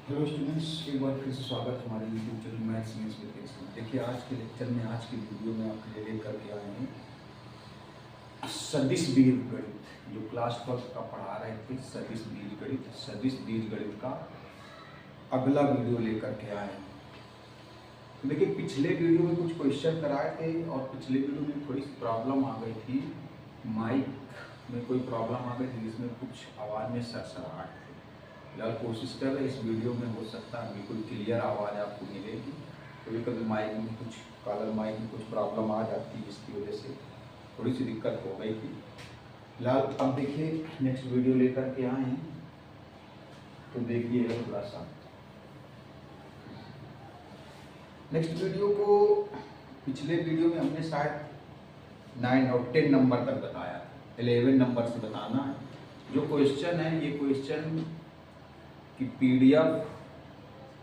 Hello students, एक बार फिर से स्वागत हमारे YouTube channel maths English with excel. देखिए, आज के लेक्चर में, आज की वीडियो में आपके लिए लेकर के आए हैं सदिश बीजगणित। जो क्लास 12 का पढ़ा रहे थे सदिश बीजगणित का अगला वीडियो लेकर के आए हैं। तो देखिए, पिछले वीडियो में कुछ क्वेश्चन कराए थे और पिछले वीडियो में थोड़ी सी प्रॉब्लम आ गई थी, माइक में कोई प्रॉब्लम आ गई थी जिसमें कुछ आवाज़ में सरसराहट थी। फिलहाल कोशिश कर रहे इस वीडियो में हो सकता है बिल्कुल क्लियर आवाज़ आपको मिलेगी। कभी कभी माइक में कुछ कॉलर माइक में कुछ प्रॉब्लम आ जाती है, जिसकी वजह से थोड़ी सी दिक्कत हो गई थी। फिलहाल अब देखिए, नेक्स्ट वीडियो लेकर के आए हैं, तो देखिए थोड़ा सा नेक्स्ट वीडियो को। पिछले वीडियो में हमने शायद 9 और 10 नंबर तक बताया था, 11 नंबर से बताना है। जो क्वेश्चन है, ये क्वेश्चन की पीडीएफ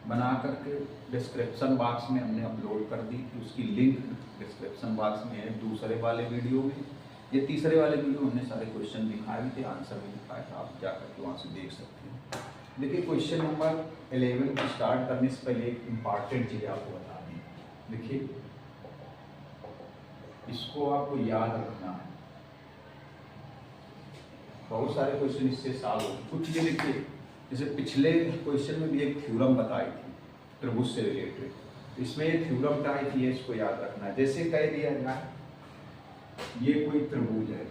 बना करके डिस्क्रिप्शन बॉक्स में हमने अपलोड कर दी थी। उसकी लिंक डिस्क्रिप्शन बॉक्स में है। दूसरे वाले वीडियो में, ये तीसरे वाले वीडियो हमने सारे क्वेश्चन दिखाए थे, आंसर भी दिखाया था, आप जाकर के वहाँ से देख सकते हैं। देखिए, क्वेश्चन नंबर 11 को स्टार्ट करने से पहले एक इम्पॉर्टेंट चीज़ आपको बता दी। देखिए, इसको आपको याद रखना है। बहुत सारे क्वेश्चन इससे सॉल्व हो कुछ। ये देखिए, जैसे पिछले क्वेश्चन में भी एक थ्योरम बताई थी त्रिभुज से रिलेटेड, इसमें एक थ्योरम बताई थी, इसको याद रखना है। जैसे कह दिया जाए ये कोई त्रिभुज है,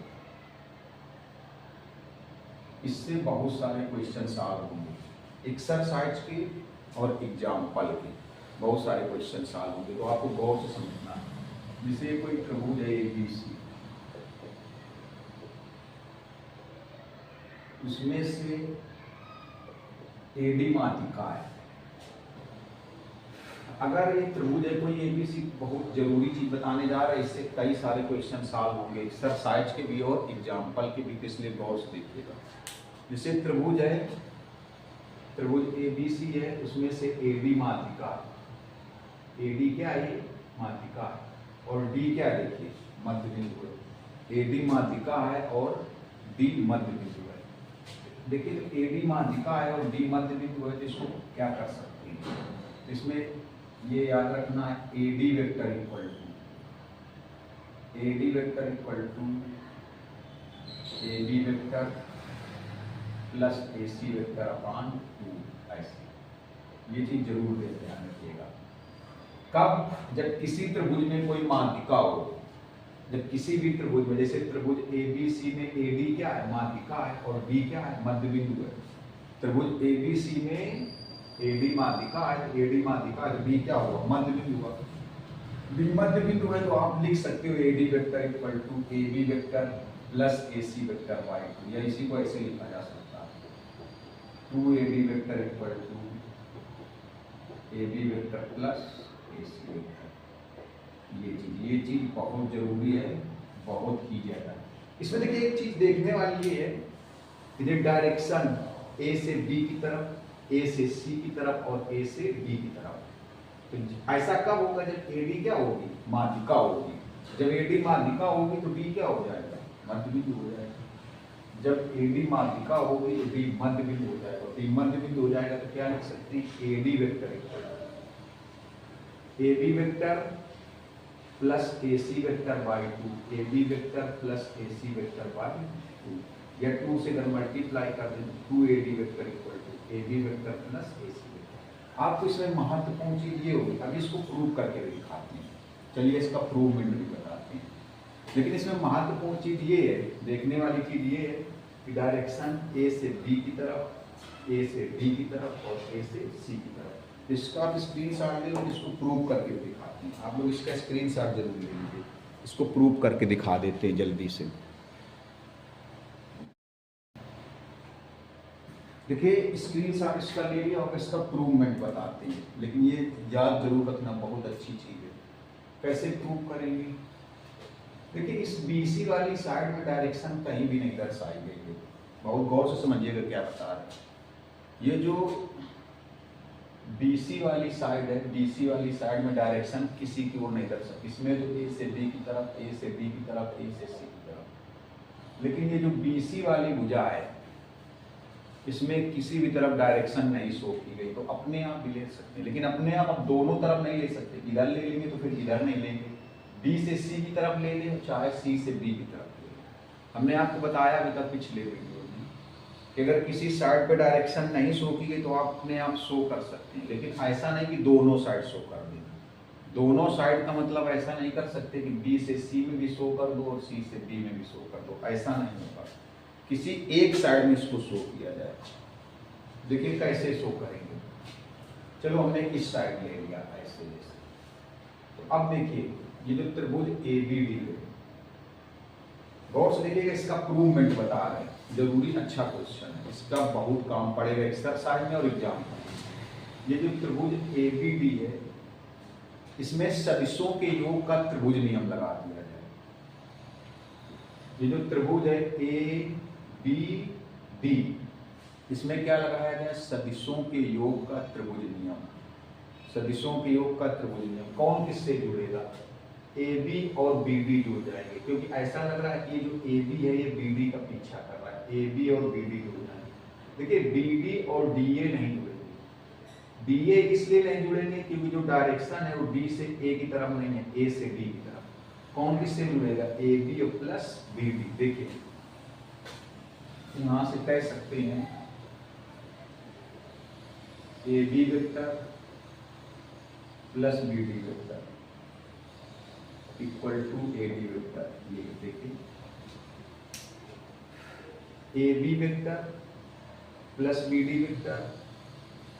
इससे बहुत सारे क्वेश्चन सॉल्व होंगे, एक्सरसाइज के और एग्जाम्पल के बहुत सारे क्वेश्चन सॉल्व होंगे, तो आपको गौर से समझना है। जैसे कोई त्रिभुज है ABC, उसमें से AD माध्यिका है। अगर ये त्रिभुज है कोई ABC, बहुत जरूरी चीज बताने जा रहा है, इससे कई सारे क्वेश्चन सॉल्व होंगे, एक्सरसाइज के भी और एग्जाम्पल के भी, इसलिए गौर से देखिएगा। जैसे त्रिभुज है, त्रिभुज ABC है, उसमें से AD माध्यिका है। AD क्या है? माध्यिका है। और D क्या है? देखिए, मध्य बिंदु है। AD माध्यिका है और D मध्य बिंदु है। देखिए, AD माध्यिका है और D मध्य बिंदु है, तो इसको क्या कर सकते हैं? इसमें ये याद रखना है, AD vector equal to AB vector plus AC vector upon 2, ऐसे। ये चीज जरूर ध्यान रखिएगा। कब? जब किसी त्रिभुज में कोई माध्यिका हो, जब किसी भी त्रिभुज में, जैसे त्रिभुज ABC में AD क्या है? माध्यिका है, और B क्या है? मध्य बिंदु है। त्रिभुज ABC में AD माध्यिका है, AD माध्यिका है, B क्या होगा? मध्य बिंदु होगा। B मध्य बिंदु है, तो आप लिख सकते हो AD vector equal to AB vector plus AC vector by 2, या इसी को ऐसे लिखा जा सकता है, 2AD vector equal to AB vector plus AC vector. ये चीज बहुत जरूरी है, बहुत ही ज्यादा। इसमें देखिए, एक चीज देखने वाली ये है कि डायरेक्शन A से B की तरफ, A से C की तरफ और A से D की तरफ। तो ऐसा कब होगा? जब AD क्या होगी? माध्यिका होगी। जब AD माध्यिका होगी तो D क्या हो जाएगा? मध्य बिंदु हो जाएगा। जब AD माध्यिका होगी तो D मध्य बिंदु हो जाएगा। D मध्य बिंदु हो जाएगा तो क्या लिख सकते हैं? AD vector equal AB vector plus AC vector by 2, AB vector plus AC vector by 2, या 2 से अगर मल्टीप्लाई कर दें 2AD vector equal to AB vector plus AC vector. आपको इसमें महत्वपूर्ण चीज ये होगी, अब इसको प्रूव करके भी दिखाते हैं। चलिए, इसका प्रूवमेंट भी बताते हैं। लेकिन इसमें महत्वपूर्ण चीज ये है, देखने वाली चीज ये है कि डायरेक्शन A से B की तरफ, A से D की तरफ और A से C की तरफ। इसका आप स्क्रीनशॉट ले लो, इसको प्रूव करके दिखाते हैं। आप लोग इसका स्क्रीनशॉट जरूर ले लीजिए, इसको प्रूव करके दिखा देते हैं जल्दी से। देखिए, स्क्रीनशॉट इसका ले लिया और इसका प्रूवमेंट बताते हैं, लेकिन ये याद जरूर रखना, बहुत अच्छी चीज है। कैसे प्रूव करेंगे? देखिए, इस BC वाली साइड में डायरेक्शन कहीं भी नहीं दर्शाई गई है, बहुत गौर से समझिएगा क्या बता रहे हैं। ये जो BC वाली साइड है, BC वाली साइड में डायरेक्शन किसी की ओर नहीं दर्शा, इसमें जो A से B की तरफ, A से B की तरफ, A से C की तरफ। लेकिन ये जो BC वाली भुजा है, इसमें किसी भी तरफ डायरेक्शन नहीं शो की गई तो अपने आप भी ले सकते हैं, लेकिन अपने आप अब दोनों तरफ नहीं ले सकते, इधर ले लेंगे तो फिर इधर नहीं लेंगे, बी से सी की तरफ ले लें चाहे सी से बी की तरफ ले लें। हमने आपको बताया अभी तक पिछले वीडियो में कि अगर किसी साइड पे डायरेक्शन नहीं शो की गई तो आप अपने आप शो कर सकते हैं, लेकिन ऐसा नहीं कि दोनों साइड शो कर दें। दोनों साइड का मतलब ऐसा नहीं कर सकते कि बी से सी में भी शो कर दो और सी से बी में भी शो कर दो, ऐसा नहीं होगा। किसी एक साइड में इसको शो किया जाए। देखिए कैसे शो करेंगे। चलो हमने इस साइड ले लिया ऐसे जैसे, तो अब देखिए ये जो त्रिभुज ए बी डी है, गौर से देखिएगा, इसका प्रूवमेंट बता रहे हैं, जरूरी अच्छा क्वेश्चन है, इसका बहुत काम पड़ेगा एक्सरसाइज में और एग्जाम में। ये जो त्रिभुज ए बी डी है, इसमें सदिशों के योग का त्रिभुज नियम लगा दिया जाए। ये जो त्रिभुज है ए बी डी, इसमें क्या लगाया गया? सदिशों के योग का त्रिभुज नियम। सदिशों के योग का त्रिभुज नियम कौन किससे जुड़ेगा? ए बी और बी डी जुड़ जाएंगे, क्योंकि ऐसा लग रहा है कि ये जो ए बी है ये बी डी का पीछा कर रहा है, ए बी और बी डी जुड़ जाएंगे। देखिए बी डी और डी ए नहीं जुड़ेंगे। डी ए इसलिए नहीं जुड़ेंगे क्योंकि जो डायरेक्शन है वो डी से ए की तरफ नहीं है, ए से डी की तरफ। कौन किससे जुड़ेगा? A B plus B D. देखिए यहां से कह सकते हैं A B vector plus B D vector equal to A D vector. ये देखिए A B vector plus B D vector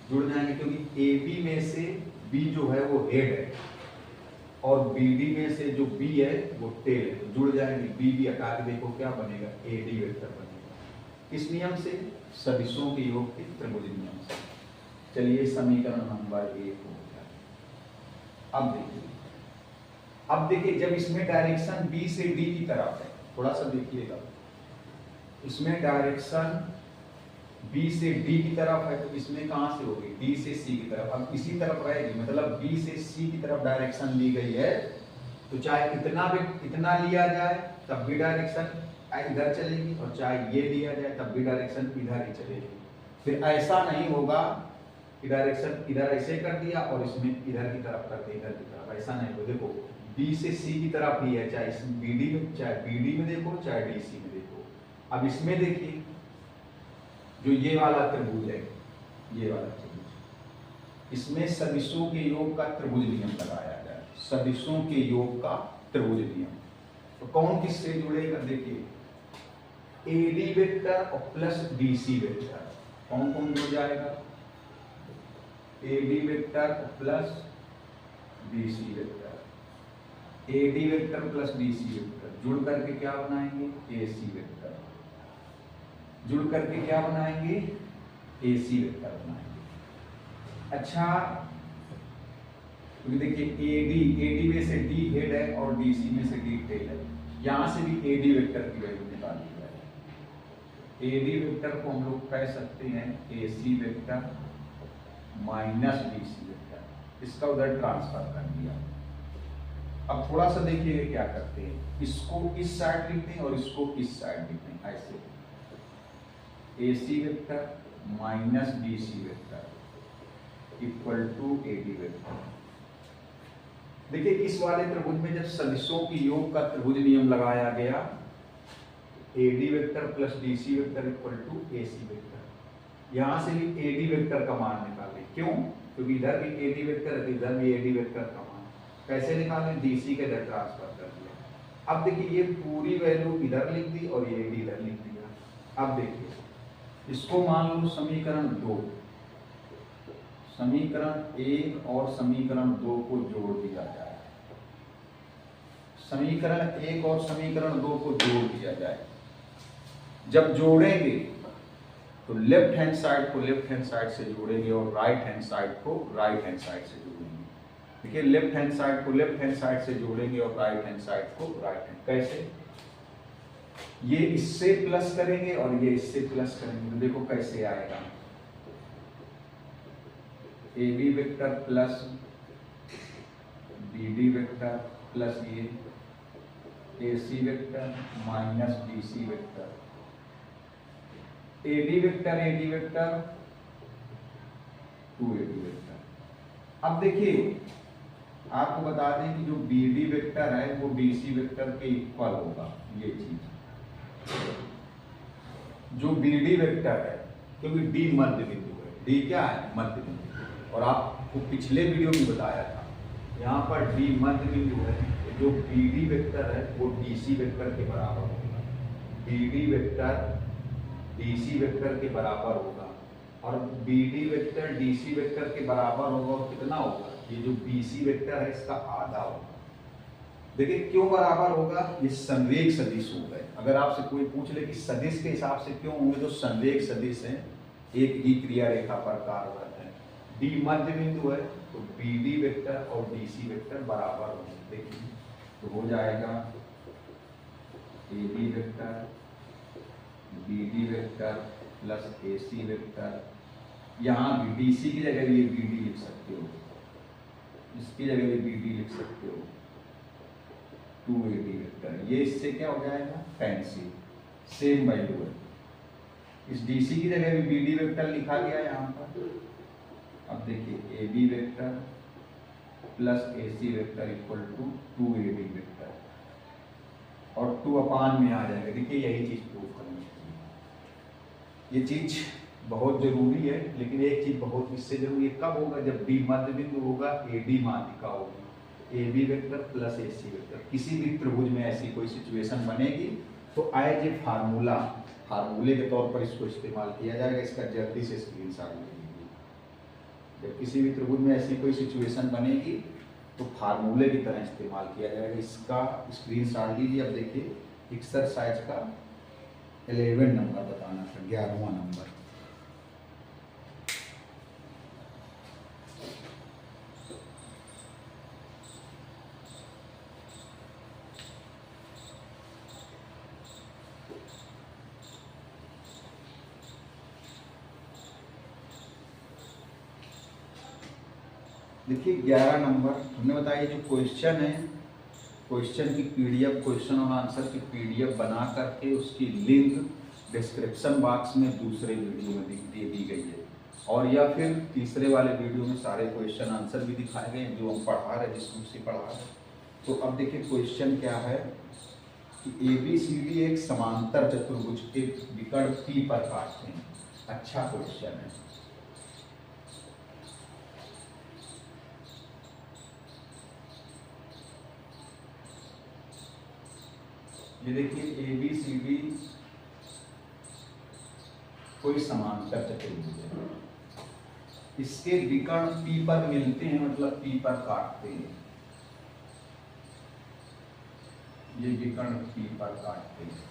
जुड़ जाएंगे, क्योंकि ए बी में से बी जो है वो हेड है और बी डी में से जो बी है वो टेल है, तो जुड़ जाएंगे। बी बी हटा के देखो क्या बनेगा? ए डी वेक्टर बनेगा। किस नियम से? सदिशों के योग के त्रिभुज नियम से। चलिए समीकरण नंबर 1 हो गया। अब देखिए जब इसमें डायरेक्शन बी से डी की तरफ है, थोड़ा सा देखिएगा, इसमें डायरेक्शन बी से डी की तरफ है तो इसमें कहां से होगी? डी से सी की तरफ। अब इसी तरफ रहेगी, मतलब बी से सी की तरफ डायरेक्शन ली गई है, तो चाहे इतना लिया जाए तब भी डायरेक्शन इधर चलेगी और चाहे ये लिया जाए तब भी डायरेक्शन इधर ही चलेगी। फिर ऐसा नहीं होगा कि डायरेक्शन इधर ऐसे कर दिया और इसमें इधर की तरफ कर दिया, इधर की तरफ, ऐसा नहीं हो। देखो बी से सी की तरफ ही है, चाहे इसमें बी डी में, चाहे बी डी में देखो चाहे डी सी में देखो। अब इसमें देखिए जो ये वाला त्रिभुज है, ये वाला त्रिभुज, इसमें सदिशों के योग का त्रिभुज नियम लगाया जाए। सदिशों के योग का त्रिभुज नियम तो कौन किससे जुड़ेगा? देखिए ए डी वेक्टर और प्लस बी सी वेक्टर, कौन कौन जुड़ जाएगा? A D vector plus B C vector. A D vector plus B C vector जुड़ करके क्या बनाएंगे? A C vector. जुड़ करके क्या बनाएंगे? ए सी वेक्टर बनाएंगे। अच्छा तो देखिए ए डी में से डी हेड है और डी सी में से डी टेल है, यहां से भी ए डी वेक्टर की वैल्यू निकाली जाए। ए डी वेक्टर को हम लोग कह सकते हैं A C vector minus B C vector, इसका उधर ट्रांसफर कर दिया। अब थोड़ा सा देखिए क्या करते हैं, इसको इस साइड लिखते हैं और इसको इस साइड लिखते हैं, ऐसे A C vector minus B C vector equal to A D vector. देखिए इस वाले त्रिभुज में जब सदिशों की योग का त्रिभुज नियम लगाया गया, A D vector plus D C vector equal to A C vector, यहां से भी ए डी वेक्टर का मान निकालें। क्यों? क्योंकि इधर भी ए डी वेक्टर है, इधर भी ए डी वेक्टर का मान कैसे निकालें? डी सी के इधर ट्रांसफर कर दिया। अब देखिए ये पूरी वैल्यू इधर लिख दी और ये डी इधर लिख दिया। अब देखिए इसको मान लो समीकरण 2, समीकरण 1 और समीकरण 2 को जोड़ दिया जाए। समीकरण 1 और समीकरण 2 को जोड़ दिया जाए। जब जोड़ेंगे तो लेफ्ट हैंड साइड को लेफ्ट हैंड साइड से जोड़ेंगे और राइट हैंड साइड को राइट हैंड साइड से जोड़ेंगे। देखिए लेफ्ट हैंड साइड को लेफ्ट हैंड साइड से जोड़ेंगे और राइट हैंड साइड को राइट हैंड। कैसे? ये इससे प्लस करेंगे और ये इससे प्लस करेंगे, तो देखो कैसे आएगा। A B vector plus B D vector plus ये A C vector minus B C vector AD vector 2AD vector. अब देखिए आपको बता दें कि जो BD वेक्टर है वो BC वेक्टर के इक्वल होगा। ये चीज जो BD वेक्टर है, क्योंकि D मध्य बिंदु है, D क्या है? मध्य बिंदु। और आपको पिछले वीडियो में बताया था यहाँ पर D मध्य बिंदु है, जो BD वेक्टर है वो DC वेक्टर के बराबर होगा। BD वेक्टर DC वेक्टर के बराबर होगा और BD वेक्टर DC वेक्टर के बराबर होगा। और कितना होगा? ये जो BC वेक्टर है इसका आधा होगा। देखिए क्यों बराबर होगा? ये संवेग सदिश हो गए। अगर आपसे कोई पूछ ले कि सदिश के हिसाब से क्यों होंगे, तो संवेग सदिश है, एक ही क्रिया रेखा पर कार्य करते हैं। D मध्य बिंदु है तो BD वेक्टर और DC वेक्टर बराबर होंगे। देखिए तो हो जाएगा AB vector BD vector plus AC vector. यहाँ भी DC की जगह ये BD लिख सकते हो, इसकी जगह ये BD लिख सकते हो, 2AD वेक्टर। ये इससे क्या हो जाएगा? कैंसिल, सेम वैल्यू है। इस DC की जगह भी BD वेक्टर लिखा गया है यहाँ पर। अब देखिए AB vector plus AC vector equal to 2AD vector और 2 अपान में आ जाएगा। देखिए यही चीज प्रूव करनी है। ये चीज बहुत जरूरी है, लेकिन एक चीज बहुत इससे जरूरी है, कब होगा? जब D मध्य बिंदु होगा, AD माध्यिका होगी, AB vector plus AC vector. किसी भी त्रिभुज में ऐसी कोई सिचुएशन बनेगी तो एज ए फार्मूले के तौर पर इसको इस्तेमाल किया जाएगा। इसका जल्दी से स्क्रीनशॉट ले लीजिए। जब किसी भी त्रिभुज में ऐसी कोई सिचुएशन बनेगी तो फार्मूले की तरह इस्तेमाल किया जाएगा। इसका स्क्रीनशॉट लीजिए। अब देखिए एक्सरसाइज का 11 नंबर बताना था, 11वां नंबर। देखिए 11 नंबर हमने बताया, जो क्वेश्चन है, क्वेश्चन की PDF, क्वेश्चन और आंसर की PDF बना करके उसकी लिंक डिस्क्रिप्शन बॉक्स में दूसरे वीडियो में दे दी गई है। और या फिर तीसरे वाले वीडियो में सारे क्वेश्चन आंसर भी दिखाए गए हैं जो हम पढ़ा रहे, जिस रूप से पढ़ा रहे। तो अब देखिए क्वेश्चन क्या है कि ABCD एक समांतर चतुर्भुज के विकर्ण P पर काटते हैं। अच्छा क्वेश्चन है। ये देखिए ABCD कोई समांतर चतुर्भुज है, इसके विकर्ण P पर मिलते हैं, मतलब P पर काटते हैं। ये विकर्ण P पर काटते हैं।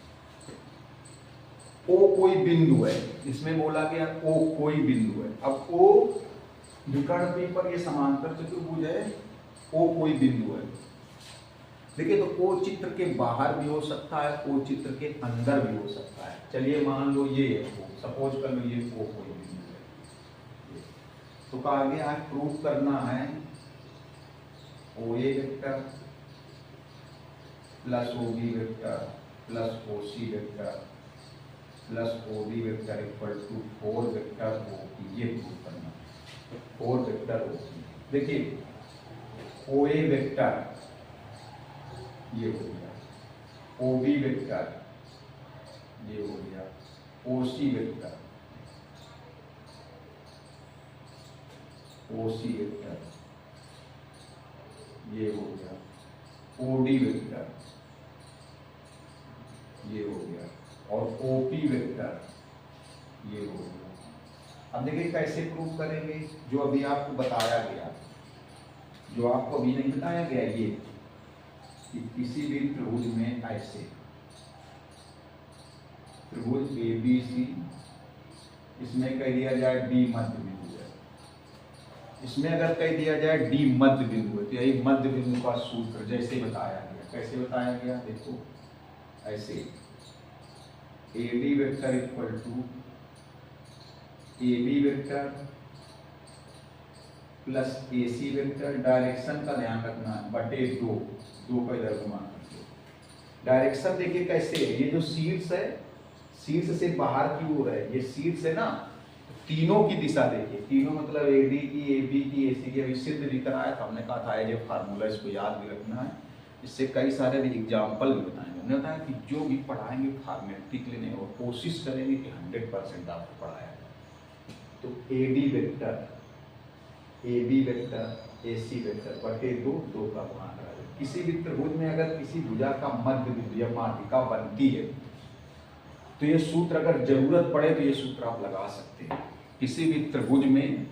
O कोई बिंदु है, इसमें बोला गया O कोई बिंदु है। अब O विकर्ण P पर ये समांतर चतुर्भुज है, O कोई बिंदु है। देखिए तो O चित्र के बाहर भी हो सकता है, O चित्र के अंदर भी हो सकता है। चलिए मान लो ये सपोज कर लो ये O कोई बिंदु है। तो आगे आज प्रूव करना है OA vector plus OB vector plus OC vector plus OD vector equal to 4 vector OP। ये प्रूव करना है 4 वेक्टर OP। देखिए OA वेक्टर ये हो गया, OB वेक्टर ये हो गया, OC वेक्टर वेक्टर ये हो गया, OD वेक्टर ये हो गया और OP वेक्टर ये हो गया। अब देखिए कैसे प्रूव करेंगे, जो अभी आपको बताया गया, जो आपको अभी नहीं बताया गया, ये कि किसी भी त्रिभुज में ऐसे त्रिभुज ABC, इसमें कह दिया जाए D मध्य बिंदु है, इसमें अगर कह दिया जाए D मध्य बिंदु है, तो यही मध्य बिंदु का सूत्र जैसे बताया गया। कैसे बताया गया? देखो ऐसे AD vector equal to AB vector plus AC vector, direction का ध्यान रखना, बटे 2 को इधर घुमा करके। डायरेक्शन देखिए कैसे है, ये जो शीर्ष है, शीर्ष से बाहर की ओर है, ये शीर्ष है ना, तीनों की दिशा देखिए, तीनों मतलब एडी की, एबी की, एसी की। अभी सिद्ध भी कराया था, हमने कहा था ये फार्मूला, इसको याद भी रखना है, इससे कई सारे एग्जाम्पल भी बताएंगे। हमने बताया कि जो भी पढ़ाएंगे फॉर्मेलिटी के लिए नहीं, और कोशिश करेंगे कि 100% आपको पढ़ाया जाए। तो A D vector, A B vector, A C vector बटे 2, 2 का गुणा करा जाए। किसी भी त्रिभुज में अगर किसी भुजा का मध्य बिंदु या माध्यिका बनती है तो ये सूत्र अगर जरूरत पड़े तो ये सूत्र आप लगा सकते हैं। किसी भी त्रिभुज में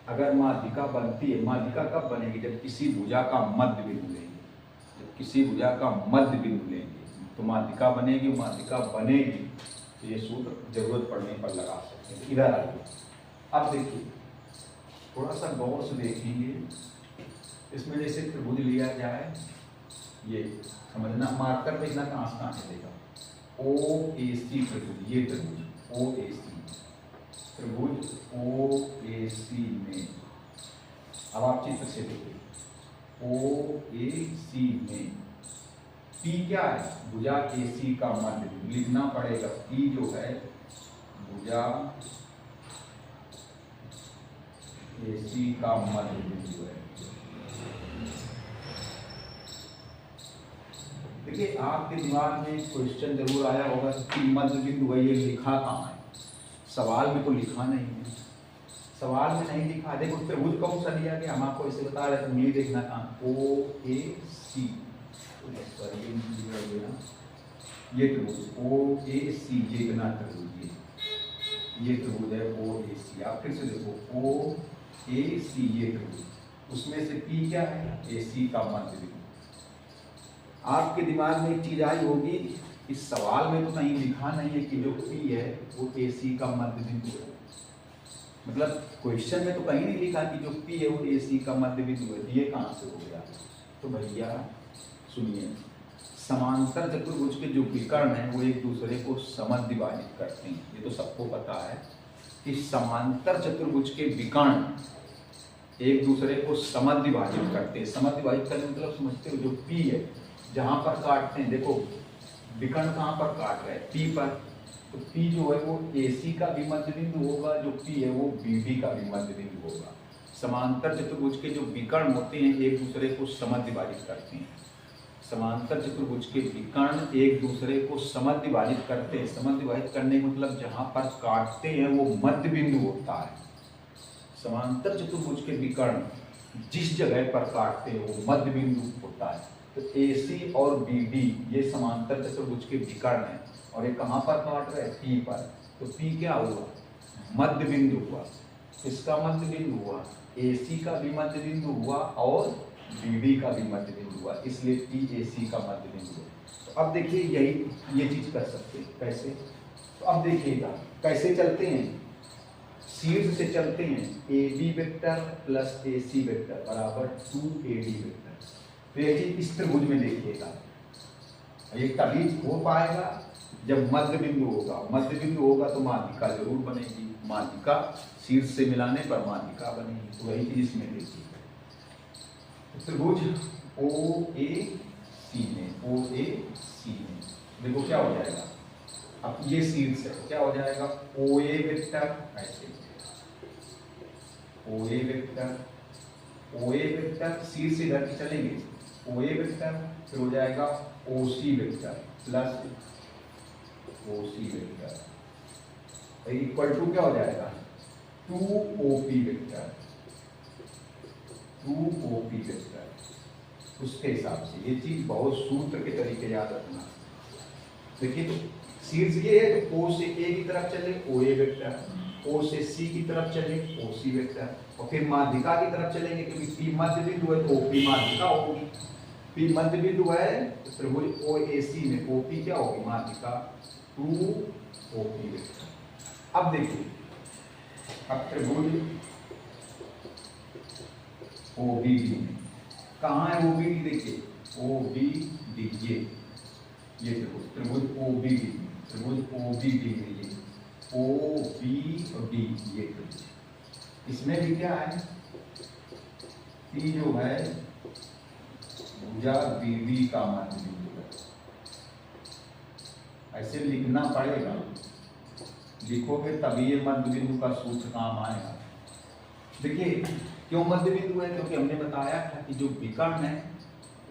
अगर माध्यिका बनती है, माध्यिका कब बनेगी? जब किसी भुजा का मध्य बिंदु लेंगे, जब किसी भुजा का मध्य बिंदु लेंगे तो माध्यिका बनेगी, माध्यिका बनेगी तो ये सूत्र जरूरत पड़ने पर लगा सकते हैं। इधर आइए, अब देखिए थोड़ा सा गौर से देखेंगे, इसमें जैसे त्रिभुज लिया जाए, ये समझना, मार्कर पे इतना कहाँ से देगा, ओ ए सी त्रिभुज, ये त्रिभुज ओ ए सी, त्रिभुज ओ ए सी में, अब आप चित्र से देखिए, ओ ए सी में पी क्या है? भुजा ए सी का मध्य बिंदु, लिखना पड़ेगा। पी जो है भुजा ए सी का मध्य बिंदु है। देखिए आपके दिमाग में क्वेश्चन जरूर आया होगा कि मध्य बिंदु है, ये लिखा कहाँ है? सवाल में तो लिखा नहीं है, सवाल में नहीं लिखा। देखो त्रिभुज कौन सा लिया गया, हम आपको इसे बता रहे थे, ये देखना कहाँ, ओ ए सी, ये त्रिभुज ओ ए सी, ये इतना त्रिभुज, ये त्रिभुज है ओ ए सी। आप फिर से देखो ओ ए सी, ये त्रिभुज, उसमें से पी क्या है? ए सी का मध्य बिंदु। आपके दिमाग में एक चीज आई होगी, इस सवाल में तो कहीं लिखा नहीं है कि जो पी है वो ए सी का मध्य बिंदु है, मतलब क्वेश्चन में तो कहीं नहीं लिखा कि जो पी है वो ए सी का मध्य बिंदु है। ये कहाँ से हो गया? तो भैया सुनिए, समांतर चतुर्भुज के जो विकर्ण हैं वो एक दूसरे को समद्विभाजित करते हैं, ये तो सबको पता है कि समांतर चतुर्भुज के विकर्ण एक दूसरे को समद्विभाजित करते हैं। समद्विभाजित करने मतलब समझते हो, जो पी है जहां पर काटते हैं, देखो विकर्ण कहां पर काट रहे हैं? पी पर, तो पी जो है वो AC का भी मध्य बिंदु होगा, जो पी है वो BD का भी मध्य बिंदु होगा। समांतर चतुर्भुज के जो विकर्ण होते हैं एक दूसरे को समद्विभाजित करते हैं। समांतर चतुर्भुज के विकर्ण एक दूसरे को समद्विभाजित करते हैं। समद्विभाजित करने का मतलब जहां पर काटते हैं वो मध्य बिंदु होता है। समांतर चतुर्भुज के विकर्ण जिस जगह पर काटते हैं वो मध्य बिंदु होता है। तो AC और BD ये समांतर चतुर्भुज के विकर्ण है, और ये कहाँ पर काट रहे हैं? P पर। तो P क्या हुआ? मध्य बिंदु हुआ। इसका मध्य बिंदु हुआ, AC का भी मध्य बिंदु हुआ और BD का भी मध्य बिंदु हुआ, इसलिए P AC का मध्य बिंदु है। तो अब देखिए यही ये चीज कर सकते हैं। कैसे? तो अब देखिएगा कैसे चलते हैं, शीर्ष से चलते हैं, AB vector plus AC vector बराबर 2AD वेक्टर। तो ये चीज इस त्रिभुज में देखिएगा, ये तभी हो पाएगा जब मध्य बिंदु होगा। मध्य बिंदु होगा तो माध्यिका जरूर बनेगी, माध्यिका शीर्ष से मिलाने पर माध्यिका बनेगी। तो वही चीज इसमें देखिए, त्रिभुज OAC में, OAC में देखो क्या हो जाएगा। अब ये शीर्ष है, क्या हो जाएगा? OA वेक्टर, ऐसे OA वेक्टर, OA वेक्टर शीर्ष इधर की चलेंगे, OA वेक्टर फिर हो जाएगा OC vector plus OC vector equal to क्या हो जाएगा? 2OP vector, 2OP vector. उसके हिसाब से ये चीज बहुत सूत्र के तरीके याद रखना। देखिए तो शीर्ष ये है, तो O से A की तरफ चले OA वेक्टर, O से C की तरफ चले OC वेक्टर, और फिर माध्यिका की तरफ चलेंगे क्योंकि P मध्य बिंदु है तो OP माध्यिका होगी। P मध्य बिंदु है तो त्रिभुज OAC में OP क्या होगी? माध्यिका 2OP वेक्टर। अब देखिए, अब त्रिभुज OBD में कहाँ है OBD? देखिए OBD, ये त्रिभुज OBD, त्रिभुज OBD में ये OB और D, ये त्रिभुज, इसमें भी क्या है? P जो है भुजा BD का मध्य बिंदु है, ऐसे लिखना पड़ेगा, लिखोगे तभी ये मध्य बिंदु का सूत्र काम आएगा। देखिए क्यों मध्य बिंदु है, क्योंकि हमने बताया था कि जो विकर्ण है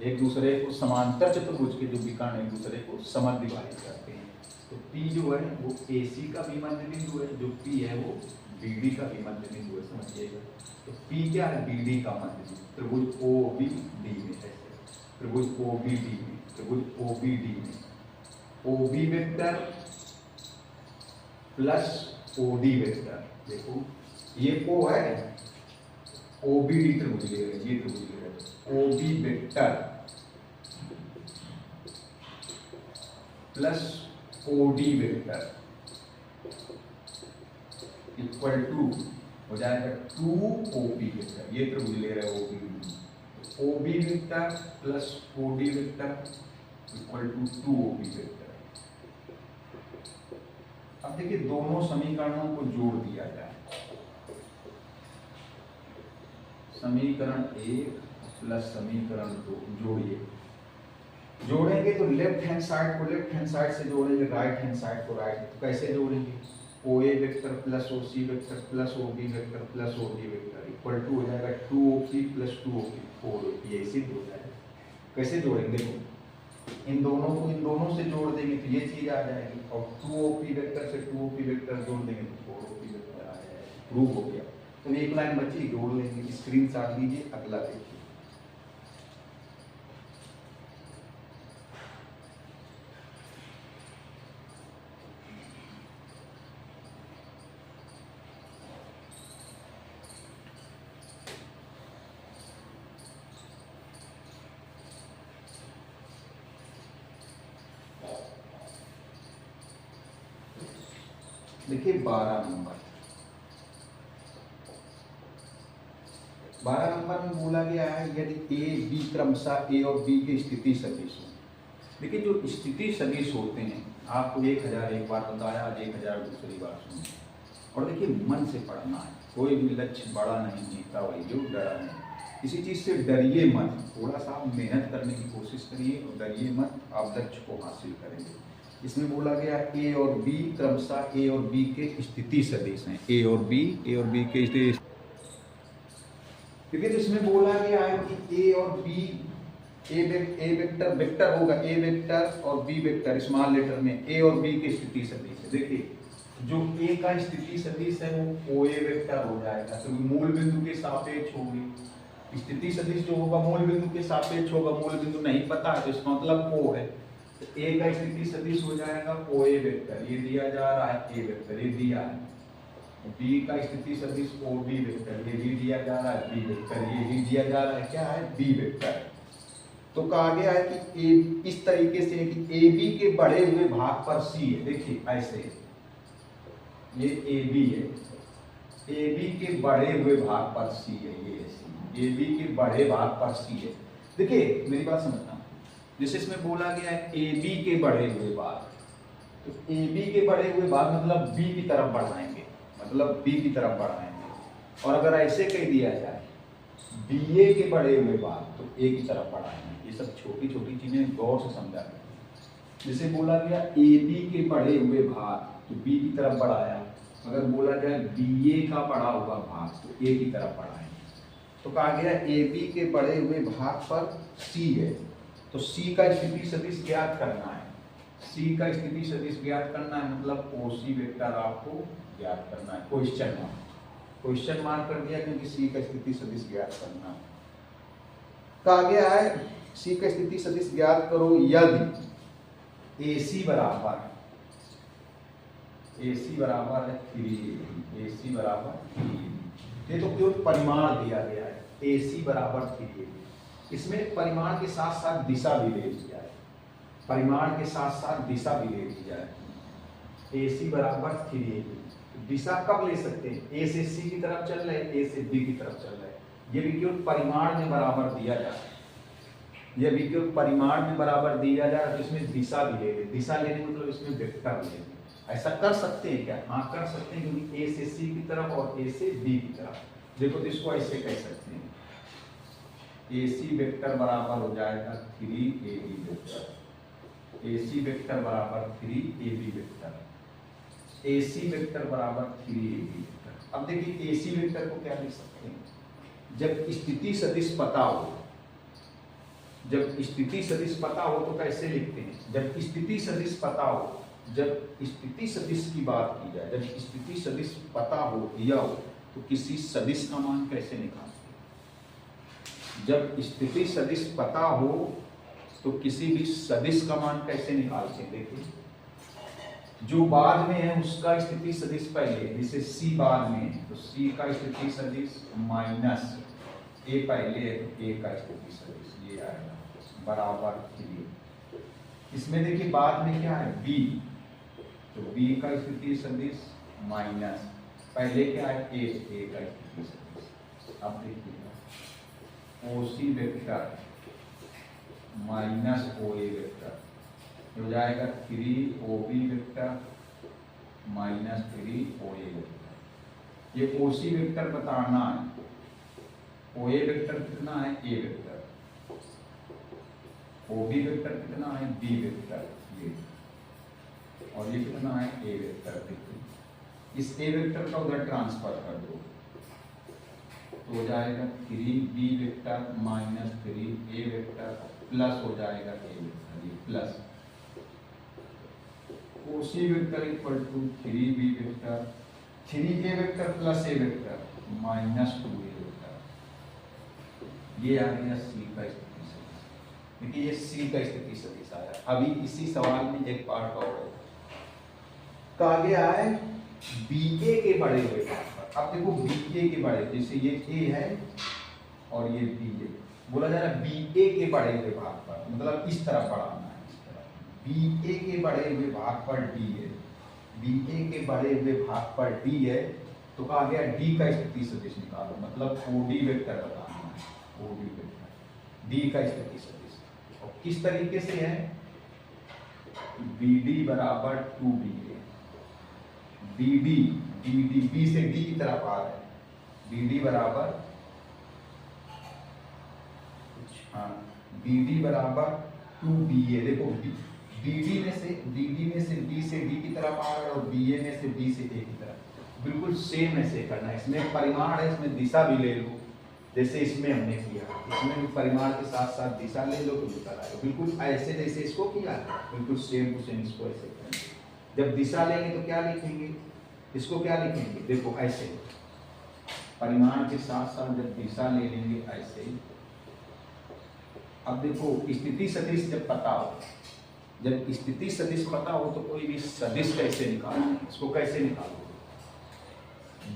एक दूसरे को समांतर चतुर्भुज के जो विकर्ण एक दूसरे को समद्विभाजित करते हैं। तो P जो है वो AC का भी मध्य बिंदु है, जो P है वो BD का भी मध्य बिंदु है, समझिएगा। तो P क्या है, BD का मध्य बिंदु, त्रिभुज OBD में, ऐसे त्रिभुज OBD में, त्रिभुज OBD में OB vector plus OD vector, देखो ये O है, OBD त्रिभुज ले रहे, ये त्रिभुज ले रहे, OB vector plus OD vector equal to हो जाएगा 2OP वेक्टर, ये त्रिभुज ले रहे हैं OBD, OB vector plus OD vector equal to 2OP vector. अब देखिए दोनों समीकरणों को जोड़ दिया जाए, समीकरण 1 प्लस समीकरण 2 जोड़िए, जोड़ेंगे तो लेफ्ट हैंड साइड को लेफ्ट हैंड साइड से जोड़ेंगे, राइट हैंड साइड को राइट, तो कैसे जोड़ेंगे, OA vector plus OC vector plus OB vector plus OD vector equal to हो जाएगा 2OP प्लस 2OP 4OP, ये सिद्ध हो जाएगा। कैसे जोड़ेंगे, देखो इन दोनों को इन दोनों से जोड़ देंगे तो ये चीज आ जाएगी, और 2OP वेक्टर से 2OP वेक्टर जोड़ देंगे तो 4OP वेक्टर आ जाएगा, प्रूव हो गया। तो एक लाइन बची, जोड़ लेंगे, स्क्रीनशॉट लीजिए, अगला देखिए। देखिए 12 नंबर में बोला गया है यदि A B क्रमशः A और B के स्थिति सदिश हो। देखिए जो स्थिति सदिश होते हैं, आपको 1000 एक बार बताया, आज 1000 दूसरी बार सुनिए, और देखिए मन से पढ़ना है, कोई भी लक्ष्य बड़ा नहीं जीता वही जो डरा नहीं, किसी चीज से डरिए मत, थोड़ा सा मेहनत करने की कोशिश करिए और डरिए मत, आप लक्ष्य को हासिल करेंगे। इसमें बोला गया A और B क्रमशः A और B के स्थिति सदिश हैं, A और B के स्थिति, क्योंकि इसमें बोला गया है कि A और B, A वेक्टर वेक्टर होगा, A वेक्टर और B वेक्टर स्मॉल लेटर में A और B के स्थिति सदिश है। देखिए जो A का स्थिति सदिश है वो OA वेक्टर हो जाएगा, तो मूल बिंदु के सापेक्ष होगी, स्थिति सदिश जो होगा मूल बिंदु के सापेक्ष होगा, मूल बिंदु नहीं पता है तो इसका मतलब O है, तो A का स्थिति सदिश हो जाएगा OA वेक्टर, ये दिया जा रहा है A वेक्टर, ये दिया है, B का स्थिति सदिश OB वेक्टर, ये भी दिया जा रहा है B वेक्टर, ये भी दिया जा रहा है क्या है B वेक्टर। तो कहा गया है कि A इस तरीके से कि AB के बढ़े हुए भाग पर C है, देखिए ऐसे ये AB है, AB के बढ़े हुए भाग पर C है, ये C, AB के बढ़े भाग पर C है। देखिए मेरी बात समझना, जैसे इसमें बोला गया है AB के बढ़े हुए भाग, तो AB के बढ़े हुए भाग मतलब B की तरफ बढ़ाएंगे, मतलब B की तरफ बढ़ाएंगे, और अगर ऐसे कह दिया जाए BA के बढ़े हुए भाग तो A की तरफ बढ़ाएंगे। ये सब छोटी छोटी चीजें गौर से समझा करें। जैसे बोला गया AB के बढ़े हुए भाग तो B की तरफ बढ़ाया, अगर बोला जाए BA का बढ़ा हुआ भाग तो A की तरफ बढ़ाएंगे। तो कहा गया AB के बढ़े हुए भाग पर C है, तो C का स्थिति सदिश ज्ञात करना है, C का स्थिति सदिश ज्ञात करना है, मतलब OC वेक्टर आपको ज्ञात करना है, क्वेश्चन मार्क कर दिया क्योंकि C का स्थिति सदिश ज्ञात करना है। कहा गया है C का स्थिति सदिश ज्ञात करो यदि AC बराबर है 3, AC बराबर 3, ये तो केवल परिमाण दिया गया है, AC बराबर 3, इसमें परिमाण के साथ साथ दिशा भी ले ली जाए, परिमाण के साथ साथ दिशा भी ले ली जाए, AC बराबर 3, दिशा कब ले सकते हैं, A से C की तरफ चल रहे, A से B की तरफ चल रहे, ये भी केवल परिमाण में बराबर दिया जा रहा है, ये भी केवल परिमाण में बराबर दिया जा रहा है, तो इसमें दिशा भी ले, दिशा लेने मतलब इसमें वेक्टर लेंगे। ऐसा कर सकते हैं क्या, हाँ कर सकते हैं, क्योंकि A से C की तरफ और A से B की तरफ। देखो तो इसको ऐसे कह सकते हैं, AC वेक्टर बराबर हो जाएगा 3AB वेक्टर, AC वेक्टर बराबर 3AB वेक्टर, AC वेक्टर बराबर 3AB वेक्टर। अब देखिए AC वेक्टर को क्या लिख सकते हैं, जब स्थिति सदिश पता हो, जब स्थिति सदिश पता हो तो कैसे लिखते हैं, जब स्थिति सदिश पता हो, जब स्थिति सदिश की बात की जाए, जब स्थिति सदिश पता हो दिया हो तो किसी सदिश का मान कैसे निकालते हैं, जब स्थिति सदिश पता हो तो किसी भी सदिश का मान कैसे निकालते हैं। देखिए जो बाद में है उसका स्थिति सदिश पहले, जैसे C बाद में है तो C का स्थिति सदिश माइनस A पहले है तो A का स्थिति सदिश ये आएगा बराबर 3। इसमें देखिए बाद में क्या है B, तो B का स्थिति सदिश माइनस पहले क्या है A का स्थिति सदिश। अब देखिएगा OC vector minus OA vector हो जाएगा 3OB vector minus 3OA vector. ये OC वेक्टर बताना है, OA वेक्टर कितना है A वेक्टर, OB वेक्टर कितना है B वेक्टर ये, और ये कितना है A वेक्टर। देखिए इस A वेक्टर का उधर ट्रांसफर कर दो तो हो जाएगा 3B vector minus 3A vector plus हो जाएगा A वेक्टर, ये plus OC vector equal to 3B vector 3A vector plus A vector minus 2A vector. ये आ गया C का स्थिति सदिश। देखिए ये C का स्थिति सदिश आया। अभी इसी सवाल में एक पार्ट और है, कहा गया है BA के बढ़े हुए भाग पर। अब देखो BA के बढ़े, जैसे ये A है और ये B है, बोला जा रहा है BA के बढ़े हुए भाग पर, मतलब इस तरफ बढ़ाना है, इस तरफ BA के बढ़े हुए भाग पर D है, BA के बढ़े हुए भाग पर D है तो कहा गया D का स्थिति सदिश निकालो, मतलब OD वेक्टर बताना है, OD वेक्टर D का स्थिति सदिश। और किस तरीके से है, BD बराबर 2BA, BD B से D की तरफ आ रहा है, BD बराबर BD बराबर 2BA। देखो BD में से B से D की तरफ आ रहा है और BA में से B से A की तरफ, बिल्कुल सेम ऐसे करना है। इसमें परिमाण है, इसमें दिशा भी ले लो, जैसे इसमें हमने किया, इसमें भी परिमाण के साथ साथ दिशा ले लो तो निकल आएगा, बिल्कुल ऐसे जैसे इसको किया बिल्कुल सेम टू सेम इसको ऐसे करेंगे। जब दिशा लेंगे तो क्या लिखेंगे, इसको क्या लिखेंगे, देखो ऐसे परिमाण के साथ साथ जब दिशा ले लेंगे ऐसे। अब देखो स्थिति सदिश जब पता हो, जब स्थिति सदिश पता हो तो कोई भी सदिश कैसे निकालें, इसको कैसे निकालोगे,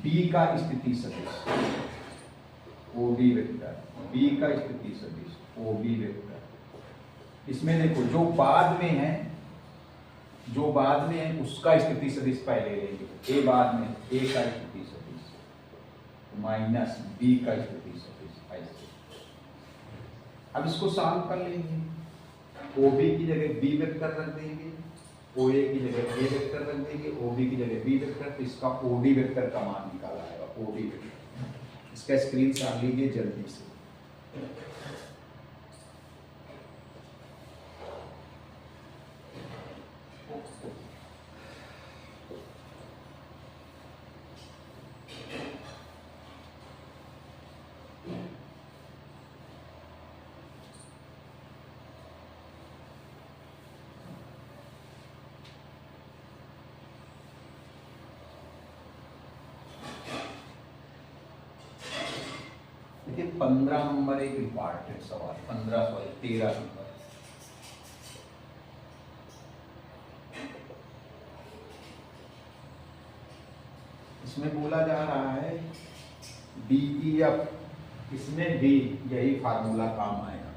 B का स्थिति सदिश OB वेक्टर, B का स्थिति सदिश OB वेक्टर। इसमें देखो जो बाद में है, जो बाद में है उसका स्थिति सदिश पहले लेंगे, A बाद में A का स्थिति सदिश माइनस B का स्थिति सदिश ऐसे। अब इसको सॉल्व कर लेंगे, OB की जगह B वेक्टर रख देंगे, OA की जगह A वेक्टर रख देंगे, OB की जगह B वेक्टर, तो इसका OD वेक्टर का मान निकाला आएगा, OD वेक्टर। इसका स्क्रीनशॉट लीजिए जल्दी से। देखिए 15 नंबर एक इम्पॉर्टेंट सवाल, 13 नंबर। इसमें बोला जा रहा है DEF, इसमें भी यही फार्मूला काम आएगा।